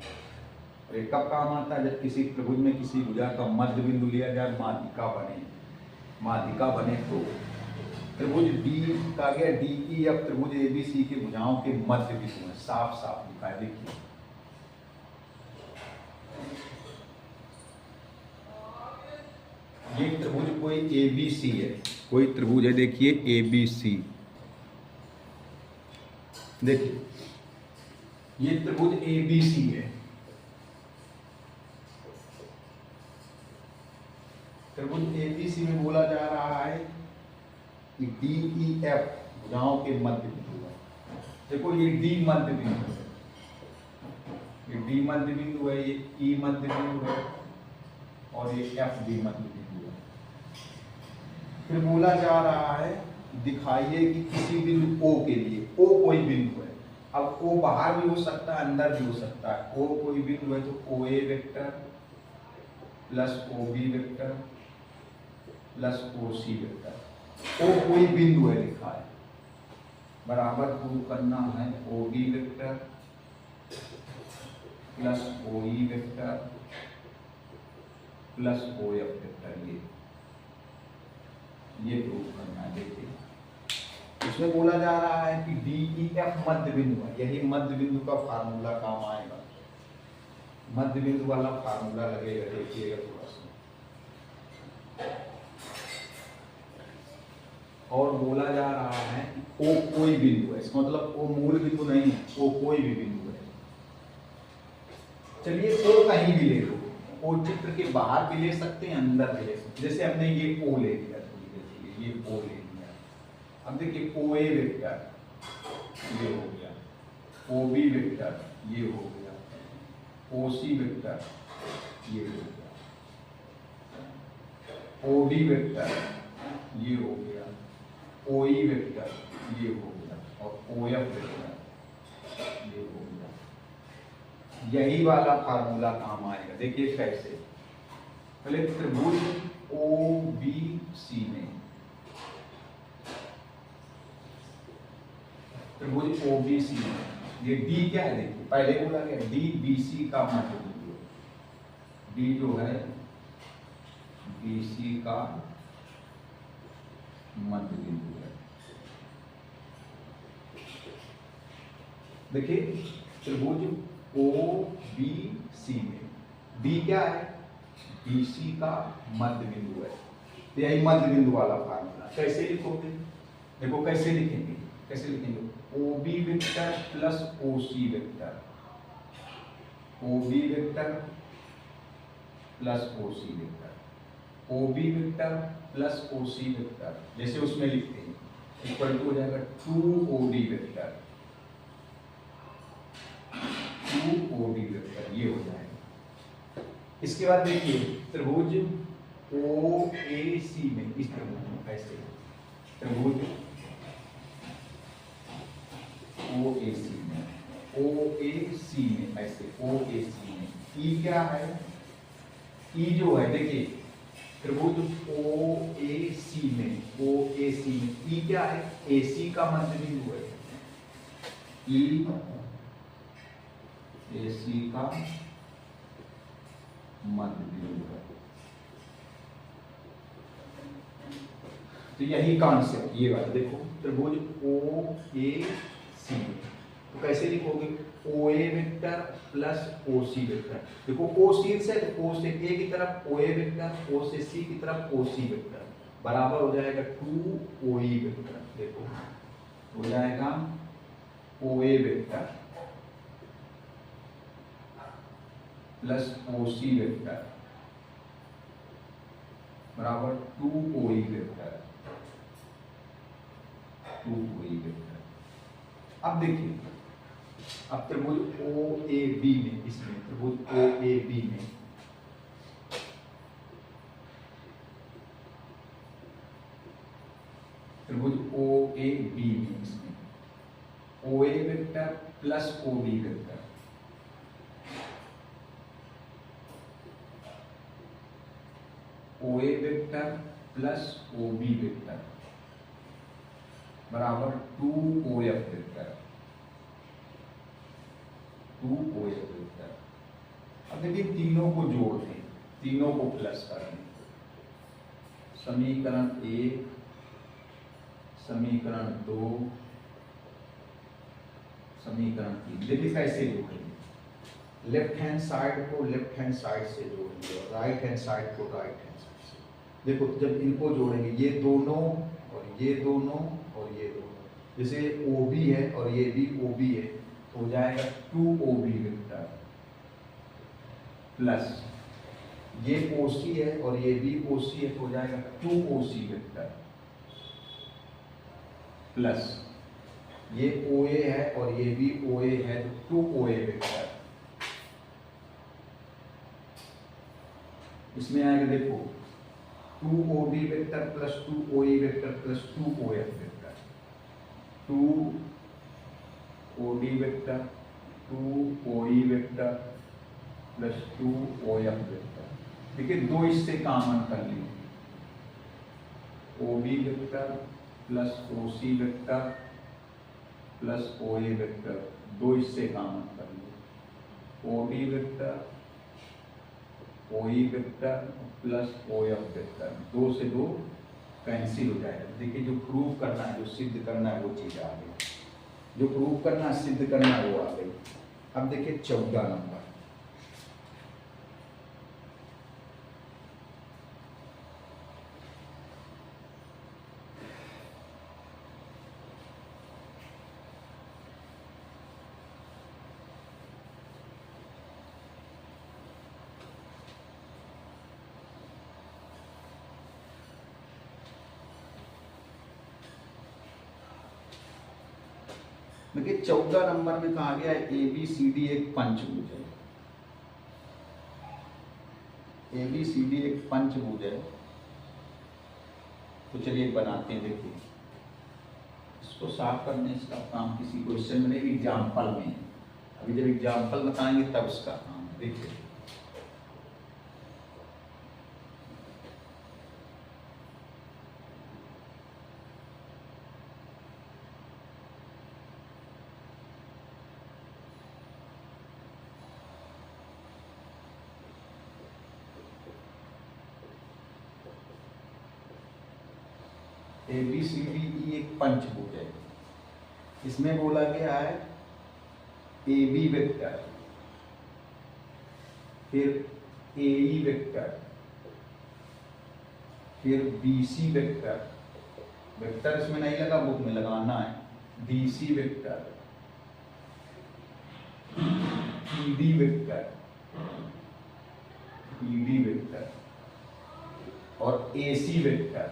और ये कब काम आता है, जब किसी त्रिभुज में किसी भुजा का मध्य बिंदु लिया जाए, माध्यिका बने तो त्रिभुज D का गया DEF त्रिभुज ABC के भुजाओं के मध्य बिंदु में, साफ साफ लिखा है। देखिए ये त्रिभुज कोई ABC है, कोई त्रिभुज है, देखिए ABC, देखिए ये त्रिभुज ABC है, त्रिभुज एबीसी में बोला जा रहा है कि डी ई एफ भुजाओं के मध्य बिंदु है। देखो ये डी मध्य बिंदु है, ये डी मध्य बिंदु है, ये ई मध्य बिंदु है और ये एफ डी मध्य बिंदु है। फिर बोला जा रहा है दिखाइए कि किसी बिंदु ओ के लिए, ओ कोई बिंदु है, अब ओ बाहर भी हो सकता है अंदर भी हो सकता है, ओ कोई बिंदु है तो O A vector plus O B vector plus O C vector, O कोई बिंदु है लिखा है, बराबर प्रूव करना है O B vector plus O E vector plus O F vector, ये प्रूव करना है। देखिए इसमें बोला जा रहा है कि डी ई एफ मध्य बिंदु है, यही मध्य बिंदु का फार्मूला काम आएगा, मध्य बिंदु वाला फार्मूला लगेगा, देखिएगा थोड़ा सा। और बोला जा रहा है कि ओ कोई बिंदु है, इसका मतलब ओ मूल बिंदु नहीं है, ओ कोई भी बिंदु है। चलिए ओ कहीं भी ले लो, ओ चित्र के बाहर भी ले सकते हैं अंदर भी ले सकते हैं, जैसे हमने ये ओ ले लिया, थोड़ी देर के लिए ये ओ ले लिया। अब देखिए ओ ए वेक्टर ये हो गया, ओ बी वेक्टर ये हो गया, ओ सी वेक्टर ये हो गया, ओ डी वेक्टर ये हो गया, ओ ई वेक्टर ये हो गया और ओ एफ वेक्टर ये हो गया। यही वाला फार्मूला काम आएगा। देखिए कैसे, पहले त्रिभुज ओ बी सी में, त्रिभुज ओ बी सी में ये डी क्या है, देखिए पहले बोला गया डी बी सी का मध्य बिंदु है, डी जो है बी सी का मध्य बिंदु है। देखिए त्रिभुज ओ बी सी में डी क्या है, बी सी का मध्य बिंदु है, तो यही मध्य बिंदु वाला फार्मूला। कैसे लिखोगे, देखो कैसे लिखेंगे, कैसे लिखेंगे, O B vector plus O C vector, O B vector plus O C vector, O B vector plus O C vector, जैसे उसमें लिखते हैं, इक्वल टू हो जाएगा 2 OD वेक्टर, 2 OD वेक्टर, ये हो जाएगा। इसके बाद देखिए त्रिभुज ओ ए सी में, इस त्रिभुज में ऐसे त्रिभुज ओ ए सी में, ओ ए सी में ऐसे, ओ ए सी में ई क्या है, ई जो है देखिए त्रिभुज ओ ए सी में, ओ ए सी में ई क्या है, ए सी का मध्य बिंदु है, ई ए सी का मध्य बिंदु है। तो यही कॉन्सेप्ट ये वाला देखो, त्रिभुज ओ ए सी, तो कैसे लिखोगे, ओ A vector plus O C vector, देखो ओ सी से, तो ओ से ए की तरफ ओ ए वेक्टर, ओ से सी की तरफ ओ सी वेक्टर, बराबर हो जाएगा 2 ओ ई वेक्टर, देखो हो जाएगा ओ A vector plus O C vector बराबर 2 ओ ई वेक्टर, 2 ओ ई वेक्टर। अब देखिए, अब त्रिभुज ओ ए बी में, इसमें त्रिभुज ओ ए बी में त्रिभुज ओ ए बी में, इसमें O A vector plus O B vector, O A vector plus O B vector बराबर 2 O F vector, 2 O F vector. अब देखिए तीनों को जोड़ दें, तीनों को प्लस कर दें, समीकरण 1, समीकरण 2, समीकरण 3। देखिए कैसे जोड़ेंगे, लेफ्ट हैंड साइड को लेफ्ट हैंड साइड से जोड़ेंगे और राइट हैंड साइड को राइट हैंड साइड से। देखो जब इनको जोड़ेंगे, ये दोनों और ये दोनों और ये दोनों, जैसे ओ बी है और ये भी ओ बी है, तो हो जाएगा 2 ओ बी वेक्टर प्लस ये OC है और ये भी OC है, तो हो जाएगा 2OC वेक्टर प्लस ये OA है और ये भी OA है, तो 2OA वेक्टर। इसमें आएगा देखो 2OB vector plus 2OE vector plus 2OF vector, 2OD vector 2OE vector plus 2OF vector. देखिए दो इससे कॉमन कर ली, OB vector plus OC vector plus OA vector, दो इससे कॉमन कर ली, OD vector OE vector plus OF vector, दो से दो कैंसिल हो जाएगा। देखिए जो प्रूव करना है, जो सिद्ध करना है वो चीज आ गई, जो प्रूव करना सिद्ध करना वो आ गई। अब देखिए 14 नंबर, देखिए 14 नंबर में कहा गया है ABCD एक पंचभुज है, ABCD एक पंचभुज है। तो चलिए बनाते हैं। देखिए इसको साफ करने इसका काम किसी क्वेश्चन में नहीं, एग्जाम्पल में है। अभी जब एग्जाम्पल बताएंगे तब इसका काम है। देखिए ABCD एक पंचभुज है। इसमें बोला गया है AB वेक्टर, फिर AE वेक्टर, फिर BC वेक्टर, वेक्टर इसमें नहीं लगा, बुक में लगाना है, BC vector, ED vector, ED vector और AC वेक्टर।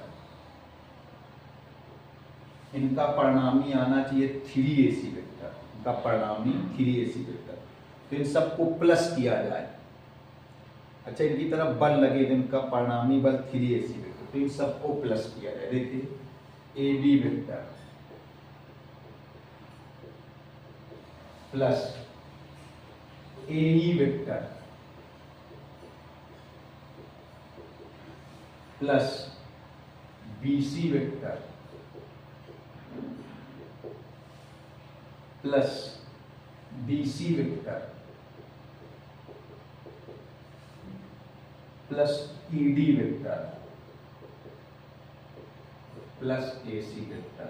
इनका परिणामी आना चाहिए 3AC वेक्टर, इनका परिणामी 3AC वेक्टर। तो इन सबको प्लस किया जाए, अच्छा इनकी तरफ बल लगे तो इनका परिणामी बल 3AC वेक्टर, तो इन सबको प्लस किया जाए। देखिए AB vector plus AE vector plus BC vector plus BC vector plus ED vector plus AC vector.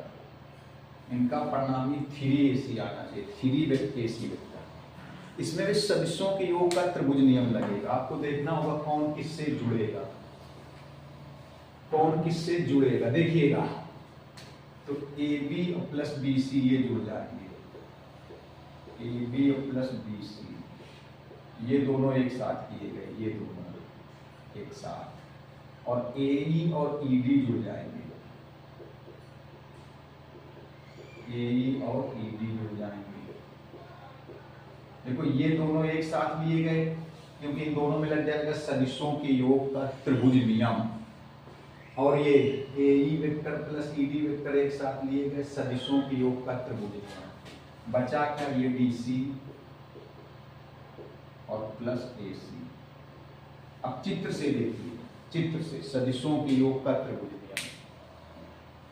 इनका परिणामी 3AC आना चाहिए, 3AC वेक्टर। इसमें भी सदिशों के योग का त्रिभुज नियम लगेगा। आपको देखना होगा कौन किससे जुड़ेगा, कौन किससे जुड़ेगा। देखिएगा तो AB प्लस BC ये जुड़ जाएंगे, AB प्लस BC ये दोनों एक साथ किए गए, ये दोनों एक साथ, और AE और ED जुड़ जाएंगे, AE और ED जुड़ जाएंगे। देखो ये दोनों एक साथ लिए गए क्योंकि इन दोनों में लग जाएगा सदिशों के योग का त्रिभुज नियम, और ये AE vector plus ED vector एक साथ लिए गए सदिशों के योग का त्रिभुज नियम। बचा क्या, ये DC और प्लस AC। अब चित्र से देखिए, चित्र से सदिशों के योग का त्रिभुज नियम,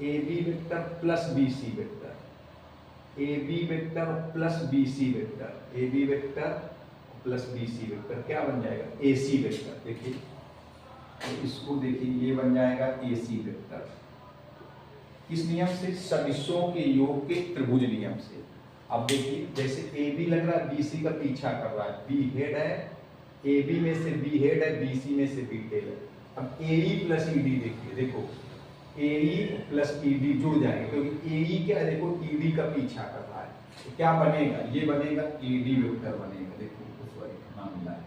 AB vector plus BC vector, AB vector plus BC vector, AB vector plus BC vector क्या बन जाएगा, AC वेक्टर। देखिए तो इसको देखिए, ये बन जाएगा AC वेक्टर। किस नियम से, सदिशों के योग के त्रिभुज नियम से। अब देखिए जैसे AB लग रहा है BC का पीछा कर रहा है, B हेड है, AB में से B हेड है, BC में से B टेल है। अब AE प्लस ED देखिए, देखो AE प्लस ED जुड़ जाएंगे क्योंकि AE क्या है, देखो ED का पीछा कर रहा है, तो क्या बनेगा, ये बनेगा AD वेक्टर बनेगा। देखो उस वाले नाम मिला है,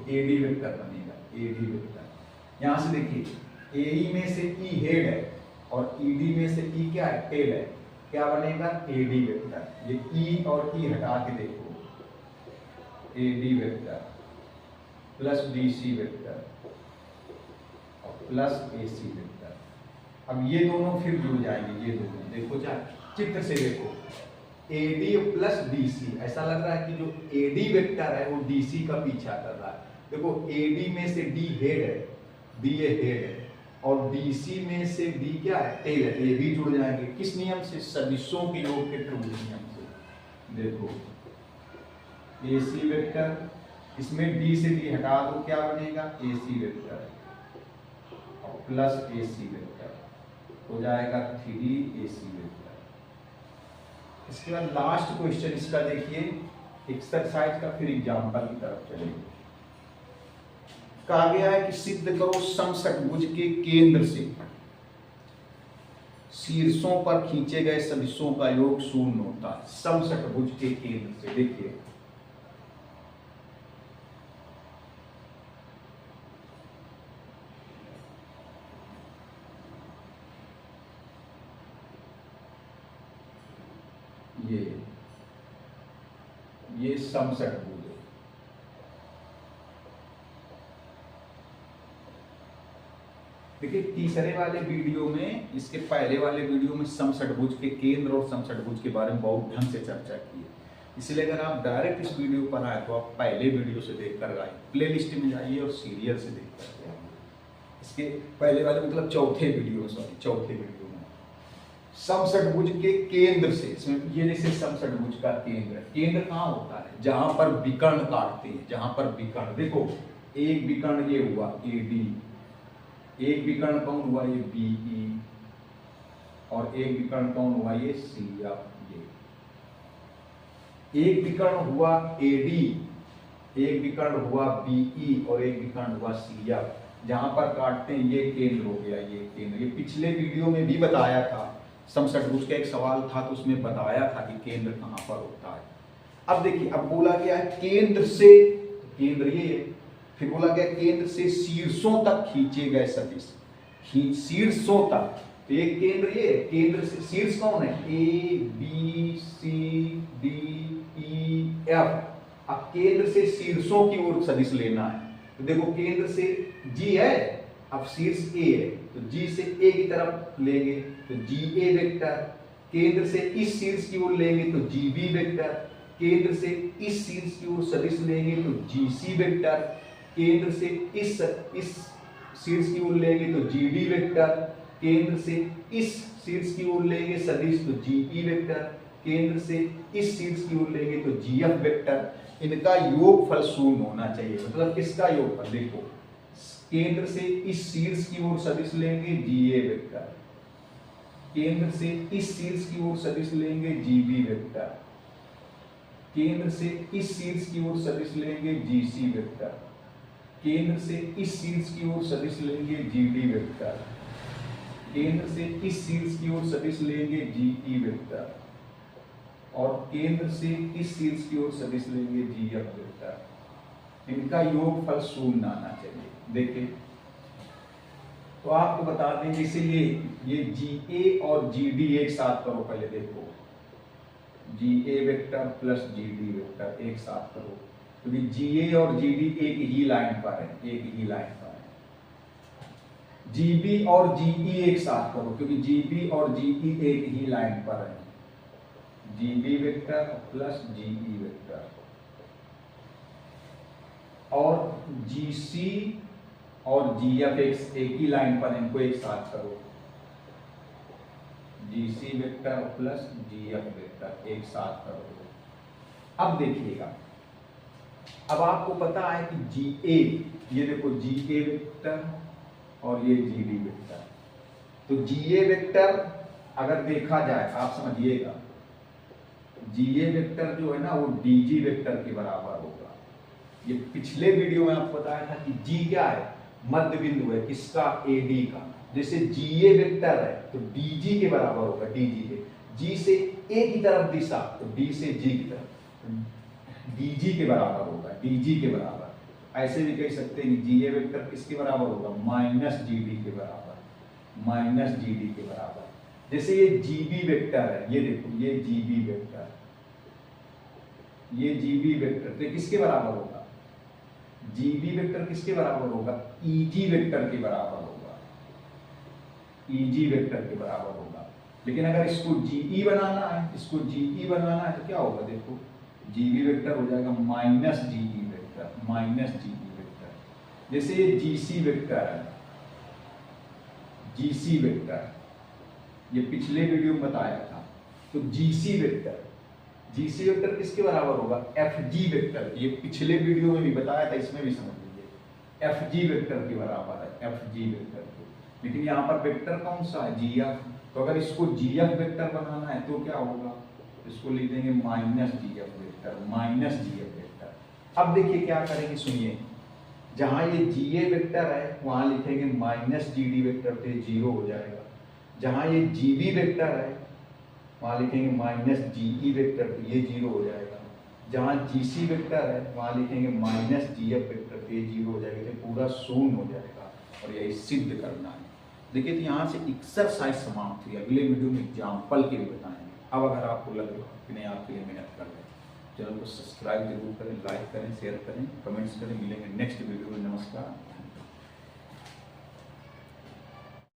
एडी वेक्टर बनेगा, एडी वेक्टर। यहां से देखिए एई में से ई हेड है और ईडी में से ई क्या है, टेल है, क्या बनेगा, एडी वेक्टर। ये ई और ई हटा के देखो, A D vector plus D C vector और प्लस एसी वेक्टर। अब ये दोनों फिर जुड़ जाएंगे, ये दोनों देखो चाहे चित्र से देखो, एडी प्लस डीसी। ऐसा लग रहा है कि जो एडी वेक्टर है वो डीसी का पीछा कर रहा है। देखो एडी में से डी हेड है, डी ये हेड है, और डीसी में से डी क्या है, टेल है, तो ये भी जुड़ जाएंगे। किस नियम से, सदिशों के योग के त्रिभुज नियम से। देखो एसी वेक्टर, इसमें डी से डी हटा दो, क्या बनेगा, एसी वेक्टर और प्लस एसी वेक्टर हो जाएगा 3 एसी वेक्टर। इसके बाद लास्ट क्वेश्चन इसका देखिए एक्सरसाइज का, फिर एग्जाम्पल की तरफ चलेंगे। कहा गया है कि सिद्ध करो समषटभुज के केंद्र से शीर्षों पर खींचे गए सदिशों का योग शून्य होता है। समषटभुज के केंद्र से देखिए, ये समषटभुज है। देखिए तीसरे वाले वीडियो में, इसके पहले वाले वीडियो में समषटभुज के केंद्र और समषटभुज के बारे में बहुत ढंग से चर्चा की है। इसलिए अगर आप डायरेक्ट इस वीडियो पर आए तो आप पहले वीडियो से देख कर आइए, प्ले लिस्ट में जाइए और सीरियल से देख कर आइए। इसके पहले वाले मतलब चौथे वीडियो में समषटभुज के केंद्र से, इसमें ये जैसे समषटभुज का केंद्र, केंद्र कहाँ होता है, जहां पर विकर्ण काटते हैं, जहां पर विकर्ण, देखो एक विकर्ण ये हुआ एडी, एक विकर्ण कौन हुआ, ये बीई, और एक विकर्ण कौन हुआ, ये सीएफ। ये एक विकर्ण हुआ एडी, एक विकर्ण हुआ बीई और एक विकर्ण हुआ सीएफ। जहां पर काटते हैं ये केंद्र हो गया, ये केंद्र। ये पिछले वीडियो में भी बताया था, समषटभुज का एक सवाल था तो उसमें बताया था कि केंद्र कहां पर होता है। अब देखिए, अब बोला गया है केंद्र से, केंद्र ये है, फिर बोला गया केंद्र से शीर्षों तक खींचे गए सदिश, शीर्षों तक। तो एक केंद्र ये, केंद्र से शीर्ष कौन है, A B C D E F. अब केंद्र से शीर्षों की ओर सदिश लेना है, तो देखो केंद्र से जी है, अब शीर्ष ए है, तो जी से ए की तरफ लेंगे तो जी ए वेक्टर। केंद्र से इस शीर्ष की ओर लेंगे तो जी बी वेक्टर। केंद्र से इस शीर्ष की ओर सदिश लेंगे तो जी सी वेक्टर। केंद्र से इस शीर्ष की ओर लेंगे तो जी डी वेक्टर। केंद्र से इस शीर्ष की ओर लेंगे सदिश तो जी ई वेक्टर। केंद्र से इस शीर्ष की ओर लेंगे तो जी एफ वेक्टर। इनका योगफल शून्य होना चाहिए। मतलब किसका योगफल, देखो केंद्र से इस शीर्ष की ओर सदिश लेंगे जी ए वेक्टर, केंद्र से इस शीर्ष की ओर सदिश लेंगे जी बी वेक्टर, केंद्र से इस शीर्ष की ओर सदिश लेंगे जी सी वेक्टर, केंद्र से इस शीर्ष की ओर सदिश लेंगे जी डी वेक्टर, केंद्र से इस शीर्ष की ओर सदिश लेंगे जी ई वेक्टर, और केंद्र से इस शीर्ष की ओर सदिश लेंगे जी एफ वेक्टर। इनका योगफल शून्य आना चाहिए। देखिए तो आपको बता दें, जैसे ये जी ए और जी डी एक साथ करो, पहले देखो G A vector plus G D vector एक साथ करो, क्योंकि जी ए और जी डी एक ही लाइन पर है, एक ही लाइन पर है। जी बी और जी ई एक साथ करो, क्योंकि जी बी और जी ई एक ही लाइन पर है, जी बी वेक्टर प्लस जी ई वेक्टर। और जी सी और जी एफ एक ही लाइन पर, इनको एक साथ करो, जी सी वेक्टर प्लस जी एफ वेक्टर एक साथ करो। अब देखिएगा, अब आपको पता है कि जी ए, ये देखो जी ए वेक्टर और ये जी डी वेक्टर। तो जी ए वेक्टर अगर देखा जाए, आप समझिएगा, जी ए वेक्टर जो है ना वो डी जी वेक्टर के बराबर होगा। ये पिछले वीडियो में आपको बताया था कि जी क्या है, मध्य बिंदु है, किसका, एडी का। जैसे जी ए वेक्टर है तो डी जी के बराबर होगा, डी जी के, जी से ए की तरफ दिशा तो डी से जी की तरफ, डी जी के बराबर होगा, डी जी के बराबर। ऐसे भी कह सकते हैं जी ए वेक्टर किसके बराबर होगा, माइनस जी डी के बराबर, माइनस जी डी के बराबर। जैसे ये जी बी वेक्टर है, ये देखो ये जी बी वेक्टर, ये जी बी वेक्टर तो किसके बराबर होगा, जी बी वेक्टर किसके बराबर होगा, ई जी वेक्टर के बराबर होगा, ई जी वेक्टर के बराबर होगा। लेकिन अगर इसको जीई बनाना है, इसको जीई बनाना है तो क्या होगा, देखो जीबी वेक्टर हो जाएगा minus GE vector, minus GE vector. जैसे ये जीसी वेक्टर है, जीसी वेक्टर ये पिछले वीडियो में बताया था, तो जीसी वेक्टर, जीसी वेक्टर किसके बराबर होगा, एफ जी वेक्टर। ये पिछले वीडियो में भी बताया था, इसमें भी समझ लीजिए एफ जी वेक्टर के बराबर है, एफ जी वेक्टर के। लेकिन यहाँ पर वेक्टर कौन सा है, जी एफ। तो अगर इसको जी एफ वेक्टर बनाना है तो क्या होगा, इसको लिख देंगे माइनस जी एफ वेक्टर, माइनस जी एफ वेक्टर। अब देखिए क्या करेंगे, सुनिए, जहां ये जी ए वेक्टर है वहां लिखेंगे माइनस जी डी वेक्टर, तो ये जीरो हो जाएगा। जहां ये जी बी वेक्टर है वहां लिखेंगे माइनस जी ई वेक्टर, तो ये जीरो हो जाएगा। जहां जी सी वेक्टर है वहां लिखेंगे माइनस जी एफ वेक्टर, तो ये जीरो हो जाएगा, तो पूरा शून्य हो जाएगा। और यही सिद्ध करना है। देखिए तो यहाँ से एक्सरसाइज समाप्त हुई। अगले वीडियो में एग्जाम्पल के लिए बताएंगे। अब अगर आपको लग रहा है कि नहीं आपके लिए मेहनत कर रहे हैं, चैनल को सब्सक्राइब जरूर करें, लाइक करें, शेयर करें, कमेंट्स करें। मिलेंगे नेक्स्ट वीडियो में। नमस्कार।